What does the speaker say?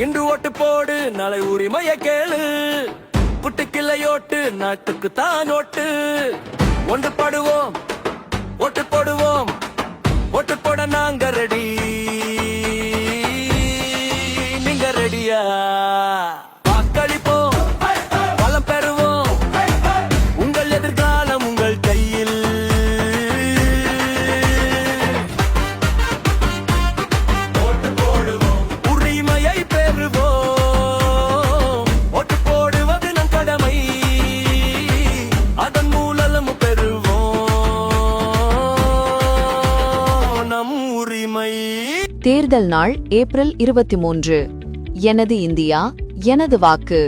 இன்று ஓட்டு போடு நாளை உரிமையை கேளு. புட்டுக்கிளையோட்டு நாட்டுக்கு தான் ஓட்டு. ஒன்று படுவோம் ஓட்டு போடுவோம். ஓட்டு போட நாங்க ரெடி. நீங்க ரெடியா? வாக்களிப்போம் பலம் பெறுவோம். உங்கள் எதிர்காலம் உங்கள் கையில். ஓட்டு போடுவோம் உரிமையை பெறுவோம். ஓட்டு போடுவது நம் கடமை. அதன் மூலம் பெறுவோம் நம் உரிமை. தேர்தல் நாள் ஏப்ரல் 23. எனது இந்தியா எனது வாக்கு.